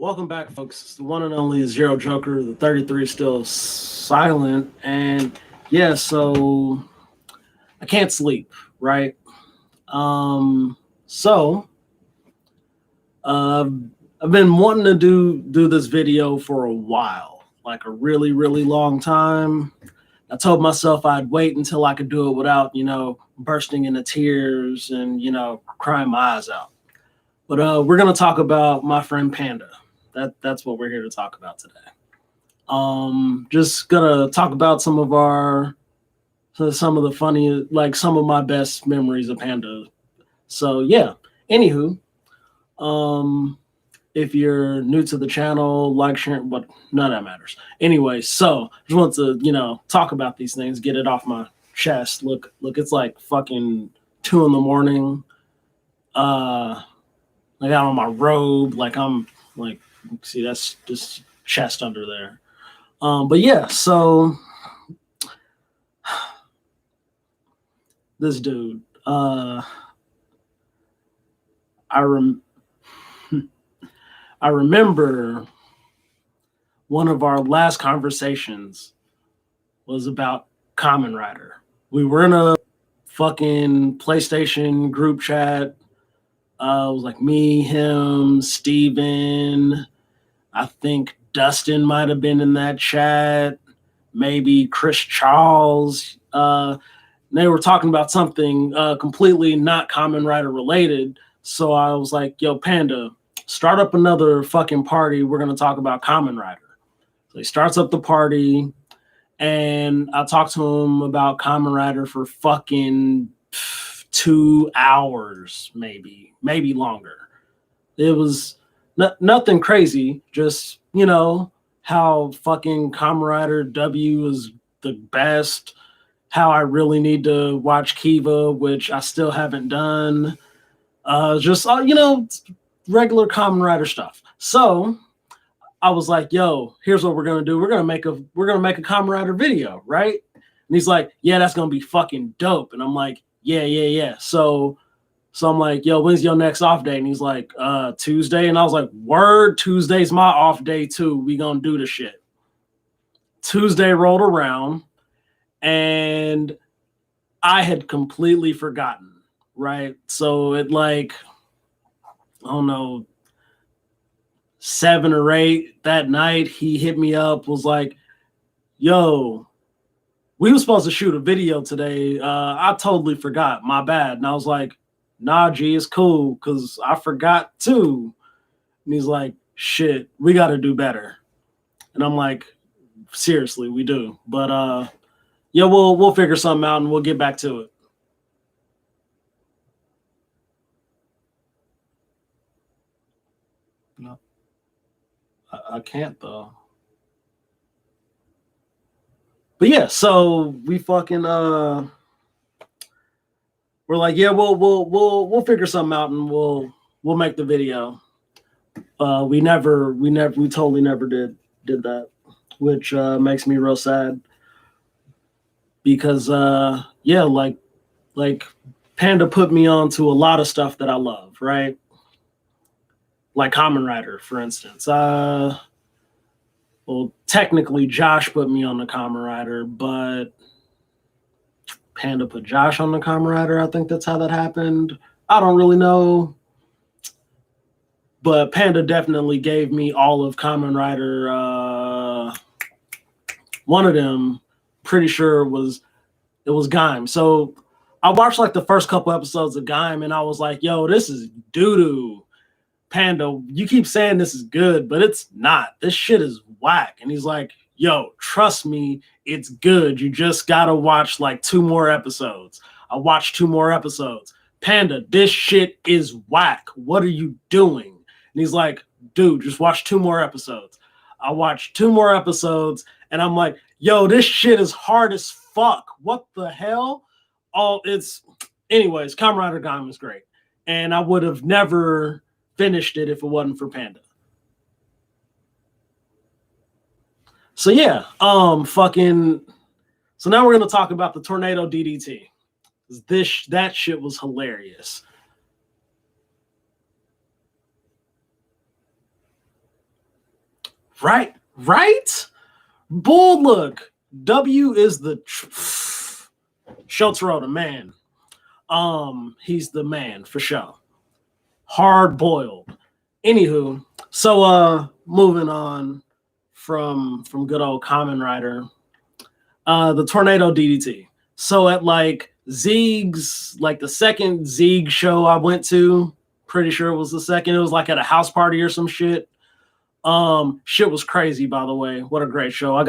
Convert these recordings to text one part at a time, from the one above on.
Welcome back, folks. It's the one and only Zer0Joker. The 33 still silent. And yeah, so I can't sleep, right? So uh, I've been wanting to do this video for a while, like a really, really long time. I told myself I'd wait until I could do it without, bursting into tears and, crying my eyes out. But we're gonna talk about my friend Panda. That's what we're here to talk about today. Just gonna talk about some of the funny, like some of my best memories of Panda. So yeah. Anywho, if you're new to the channel, like, share, but none of that matters. Anyway, so just want to talk about these things, get it off my chest. Look, it's like fucking 2 a.m. I got on my robe, like I'm like, see, that's just chest under there. But yeah, so this dude, I remember one of our last conversations was about Kamen Rider. We were in a fucking PlayStation group chat. It was like me, him, Steven. I think Dustin might have been in that chat. Maybe Chris Charles. They were talking about something completely not Kamen Rider related. So I was like, yo, Panda, start up another fucking party. We're going to talk about Kamen Rider. So he starts up the party, and I talked to him about Kamen Rider for fucking 2 hours, maybe longer. It was nothing crazy, just, how fucking Kamen Rider W is the best, how I really need to watch Kiva, which I still haven't done. Just, regular Kamen Rider stuff. So I was like, yo, here's what we're going to do. We're going to make a Kamen Rider video, right? And he's like, yeah, that's going to be fucking dope. And I'm like, yeah. So I'm like, yo, when's your next off day? And he's like, Tuesday. And I was like, word, Tuesday's my off day too. We gonna do the shit. Tuesday rolled around, and I had completely forgotten, right? So at like, I don't know, 7 or 8 that night, he hit me up, was like, yo, we were supposed to shoot a video today. I totally forgot. My bad. And I was like, nah, G, it's cool, because I forgot too. And he's like, shit, we got to do better. And I'm like, seriously, we do. But yeah, we'll figure something out and we'll get back to it. No, I can't though. But yeah, so we fucking we're like, yeah, we'll figure something out and we'll make the video. We totally never did that, which makes me real sad, because yeah, like Panda put me on to a lot of stuff that I love, right? Like Kamen Rider, for instance. Well, technically Josh put me on the Kamen Rider, but Panda put Josh on the Kamen Rider. I think that's how that happened. I don't really know. But Panda definitely gave me all of Kamen Rider. One of them, pretty sure it was Gaim. So I watched like the first couple episodes of Gaim, and I was like, yo, this is doo-doo. Panda, you keep saying this is good, but it's not. This shit is whack. And he's like, yo, trust me, it's good. You just gotta watch like 2 more episodes. I watched 2 more episodes. Panda, this shit is whack. What are you doing? And he's like, dude, just watch 2 more episodes. I watched 2 more episodes, and I'm like, yo, this shit is hard as fuck. What the hell? Anyways, Kamen Rider Gaim is great. And I would have never finished it if it wasn't for Panda. So yeah, so now we're gonna talk about the Tornado DDT. That shit was hilarious. Right? Bull, look. W is the Zer0, the man. He's the man for sure. Hard boiled. Anywho, so moving on from good old Kamen Rider, the Tornado DDT. So at like Zeeg's, like the second Zeeg show I went to, pretty sure it was the second. It was like at a house party or some shit. Shit was crazy, by the way. What a great show. I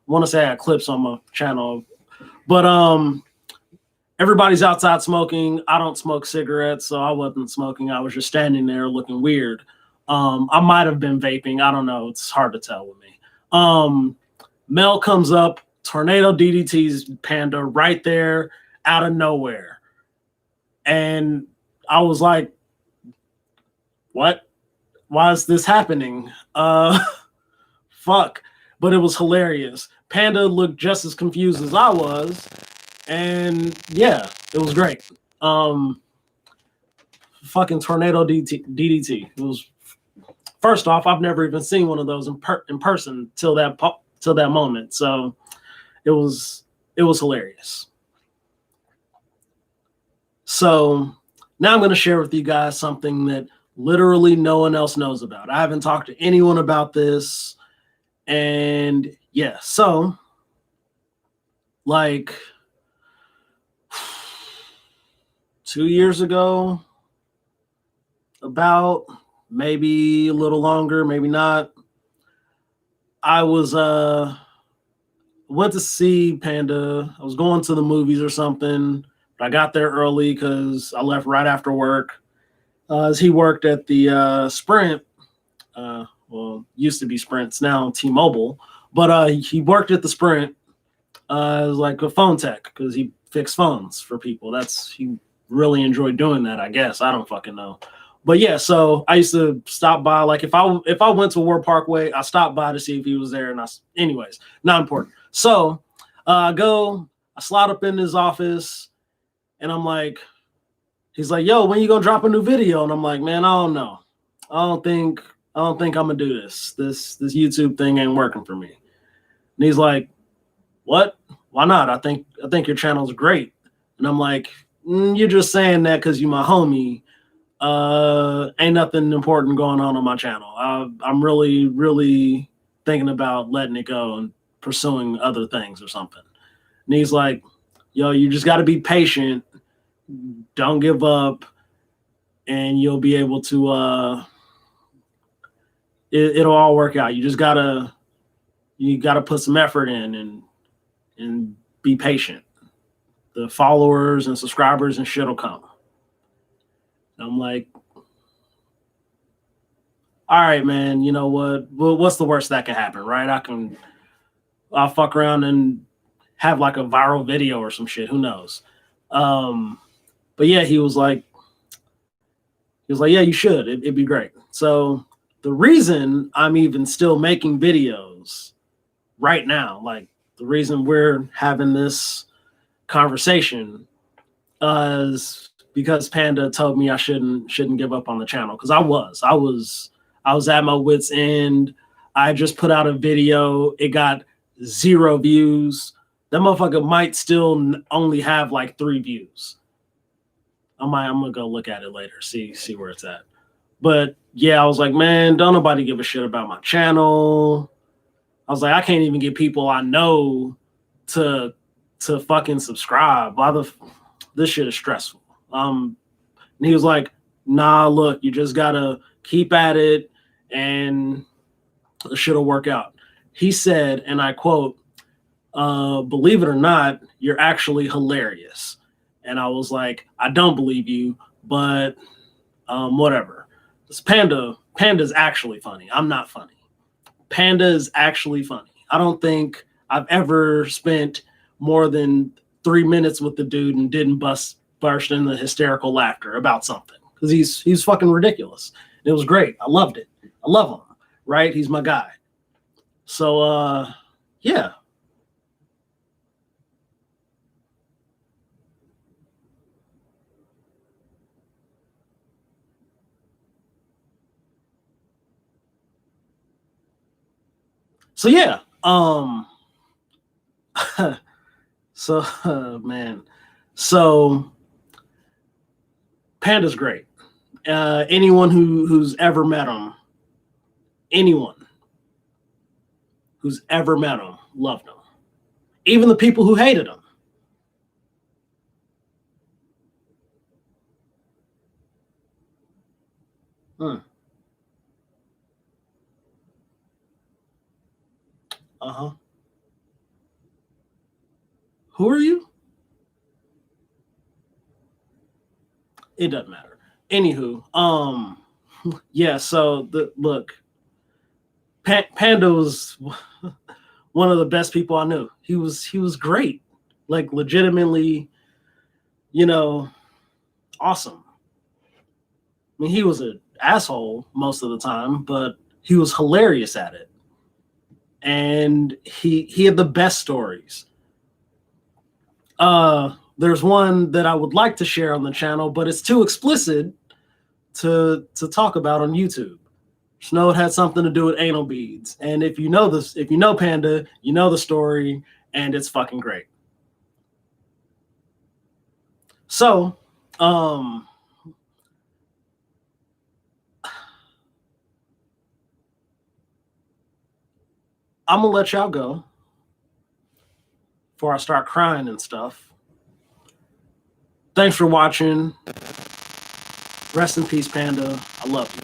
want to say I had clips on my channel, but everybody's outside smoking. I don't smoke cigarettes, so I wasn't smoking. I was just standing there looking weird. I might have been vaping. I don't know. It's hard to tell with me. Mel comes up, Tornado DDT's Panda right there out of nowhere. And I was like, what? Why is this happening? Fuck. But it was hilarious. Panda looked just as confused as I was. And yeah, it was great. Fucking Tornado DDT. It was, first off, I've never even seen one of those in person till that moment. So it was hilarious. So now I'm going to share with you guys something that literally no one else knows about. I haven't talked to anyone about this. And yeah, so like 2 years ago, about, maybe a little longer, maybe not, I was went to see Panda. I was going to the movies or something, but I got there early because I left right after work. As he worked at the Sprint, well, used to be Sprint's now T-Mobile, but he worked at the Sprint as like a phone tech because he fixed phones for people. He really enjoyed doing that, I guess. I don't fucking know. But yeah, so I used to stop by. Like if I went to Ward Parkway, I stopped by to see if he was there. And anyways, not important. So I slide up in his office, and I'm like, he's like, "Yo, when you gonna drop a new video?" And I'm like, "Man, I don't know. I don't think I'm gonna do this. This YouTube thing ain't working for me." And he's like, "What? Why not? I think your channel's great." And I'm like, "You're just saying that because you my homie. Ain't nothing important going on my channel. I'm really thinking about letting it go and pursuing other things or something." And he's like, "Yo, you just got to be patient. Don't give up, and you'll be able to. It'll all work out. You just gotta put some effort in and be patient. The followers and subscribers and shit will come." And I'm like, all right, man, you know what? Well, what's the worst that can happen, right? I'll fuck around and have like a viral video or some shit. Who knows? But yeah, he was like, yeah, you should. It'd be great. So the reason I'm even still making videos right now, like the reason we're having this conversation, is because Panda told me I shouldn't give up on the channel, because I was at my wit's end. I just put out a video. It got 0 views. That motherfucker might still only have like 3 views. I'm gonna go look at it later, see where it's at. But yeah, I was like, man, don't nobody give a shit about my channel. I was like, I can't even get people I know to fucking subscribe. This shit is stressful. And he was like, nah, look, you just gotta keep at it and the shit'll work out. He said, and I quote, believe it or not, you're actually hilarious. And I was like, I don't believe you, but whatever. This Panda's actually funny. I'm not funny. Panda is actually funny. I don't think I've ever spent more than 3 minutes with the dude and didn't burst into hysterical laughter about something, because he's fucking ridiculous. It was great. I loved it. I love him. Right? He's my guy. So yeah. So yeah, so man, so Panda's great. Anyone who's ever met him, anyone who's ever met him loved him. Even the people who hated him. Hmm. Uh-huh. Who are you? It doesn't matter. Anywho, yeah. So the look, Panda was one of the best people I knew. He was great, like legitimately, you know, awesome. I mean, he was an asshole most of the time, but he was hilarious at it, and he had the best stories. There's one that I would like to share on the channel, but it's too explicit to talk about on YouTube. Snow had something to do with anal beads, and if you know this, if you know Panda, you know the story, and it's fucking great. So, um, I'm gonna let y'all go before I start crying and stuff. Thanks for watching. Rest in peace, Panda. I love you.